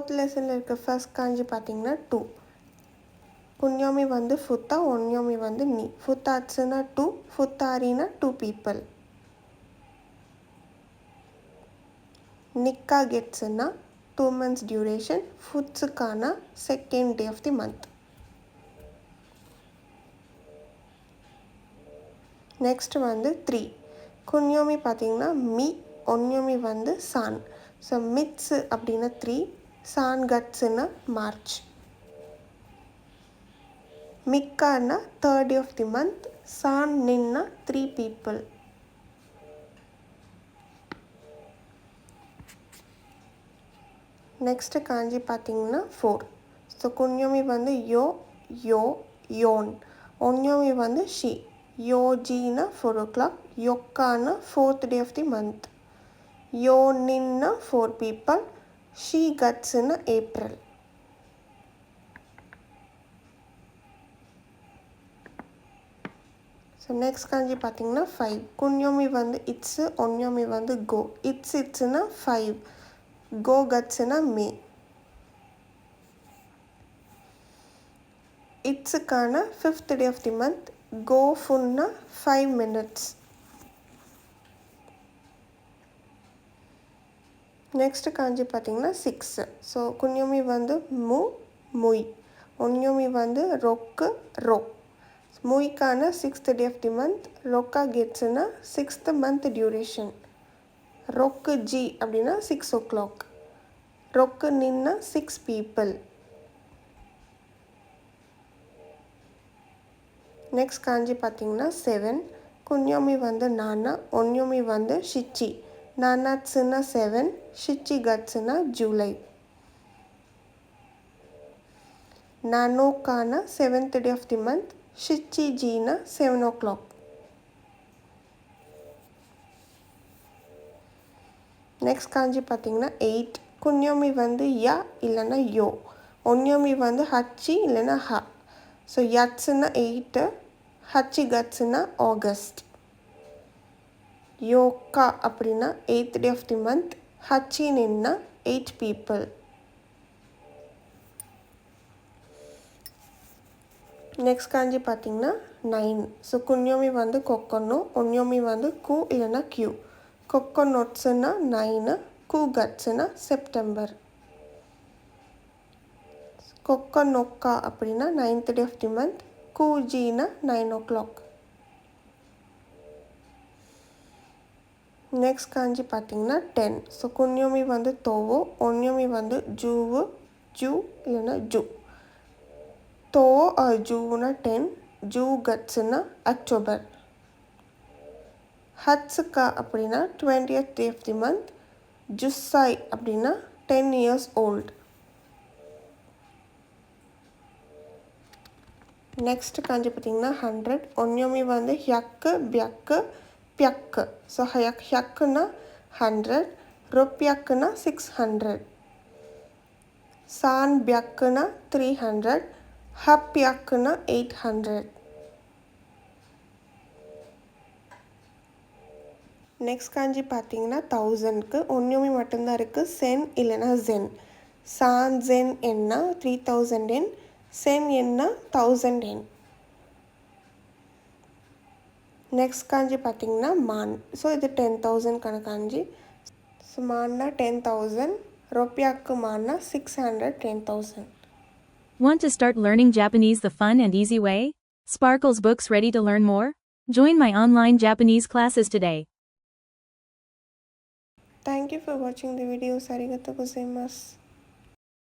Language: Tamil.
4th லெசனில் இருக்க ஃபர்ஸ்ட் காஞ்சி பார்த்தீங்கன்னா 2. குன்யோமி வந்து ஃபுத்தா, ஒன்யோமி வந்து நீ. ஃபுத்தாட்ஸுனா 2, ஃபுத்தாரினா 2 people. நிக்கா கெட்ஸுனா 2 months duration. ஃபுட்ஸுக்கான second day of the month. Next வந்து 3. குன்யோமி பார்த்தீங்கன்னா மீ, ஒன்யோமி வந்து சான். ஸோ மிட்ஸு அப்படின்னா 3, சான் கட்ஸுன்னா மார்ச். மிக்கானா third day of the month, சான் நின்னா 3 people. நெக்ஸ்ட் காஞ்சி பார்த்தீங்கன்னா 4. ஸோ குன்யோமி வந்து யோ, யோ, யோன். ஒன்யோமி வந்து ஷி. யோஜினா 4 o'clock, யொக்கானா 4th day of the month. யோனின்னா 4 people, ஷி கட்ஸுன்னா ஏப்ரல். ஸோ நெக்ஸ்ட் காஞ்சி பார்த்தீங்கன்னா 5. குன்யோமி வந்து இட்ஸு, ஒன்யோமி வந்து கோ. இட்ஸுனா 5, கோ கட்ஸுனா மே. இட்ஸுக்கான 5th day of the month, கோ ஃபுன்னா 5 minutes. நெக்ஸ்ட் காஞ்சி பார்த்தீங்கன்னா 6. ஸோ குன்யோமி வந்து மு, முய். ஒன்யோமி வந்து ரொக்கு, ரோ. முய்க்கான 6th day of the month, ரொக்கா கெட்ஸுனா 6th month duration. ரொக்கு ஜி அப்படின்னா 6 o'clock. ரொக்கு நின்னா 6 people. நெக்ஸ்ட் காஞ்சி பார்த்தீங்கன்னா 7. குன்யோமி வந்து நானா, ஒன்யோமி வந்து ஷிச்சி. நானாட்ஸுனா 7, ஷிச்சி கட்ஸுனா ஜூலை. நானோக்கான 7th day of the month, ஷிச்சி ஜீனா 7 o'clock. நெக்ஸ்ட் காஞ்சி பார்த்தீங்கன்னா 8. குன்யோமி வந்து யா இல்லைன்னா யோ. ஒன்யோமி வந்து ஹச்சி இல்லைன்னா ஹ. ஸோ யட்ஸுனா 8, ஹச்சி கட்ஸுனா ஆகஸ்ட். யோக்கா அப்படின்னா 8th day of the month, ஹச்சி நின்னா 8 people. நெக்ஸ்ட் காஞ்சி பார்த்தீங்கன்னா 9. ஸோ குன்யோமி வந்து கொக்கொன்னோ, ஒன்யோமி வந்து கூ இல்லைன்னா கியூ. கொக்கொனொட்ஸுனா 9, கூ கட்ஸுனா செப்டம்பர். கொக்கொனொக்கா அப்படின்னா 9th day of the month, கூஜினா 9 o'clock. நெக்ஸ்ட் காஞ்சி பார்த்தீங்கன்னா 10. ஸோ குன்யோமி வந்து தோவோ, ஒன்யோமி வந்து ஜூவு, ஜூ இல்லைன்னா ஜூ. தோவோ ஜூவுனா 10, ஜூ கட்ஸுனா அக்டோபர். ஹட்ஸுக்கா அப்படின்னா 20th day of the month, ஜுஸ்ஸாய் அப்படின்னா 10 years old. நெக்ஸ்ட் காஞ்சி பார்த்தீங்கன்னா 100. ஒன்யோமி வந்து ஹ்யக்கு, பியக்கு, பியக்கு. ஸோ ஹ்யக்குன்னா 100, ரொப்பியக்குன்னா 600. சான் பியக்குன்னா 300, ஹப்பியக்குன்னா 800. நெக்ஸ்ட் காஞ்சி பார்த்தீங்கன்னா 1000க்கு ஒன்யோமி மட்டும்தான் இருக்குது, சென் இல்லைன்னா ஜென். சான் ஜென் என்ன 3000 என், சென் என்ன 1000 என். நெக்ஸ்ட் காஞ்சி பார்த்தீங்கன்னா மான். ஸோ இது 10,000க்கான காஞ்சி. So மான்னா 10,000, ரொப்பியாக்கு மான்னா 600, 10,000. Want to start learning Japanese the fun and easy way? Sparkle's books ready to learn more? Join my online Japanese classes today. Thank you for watching the videos. Arigatou gozaimasu.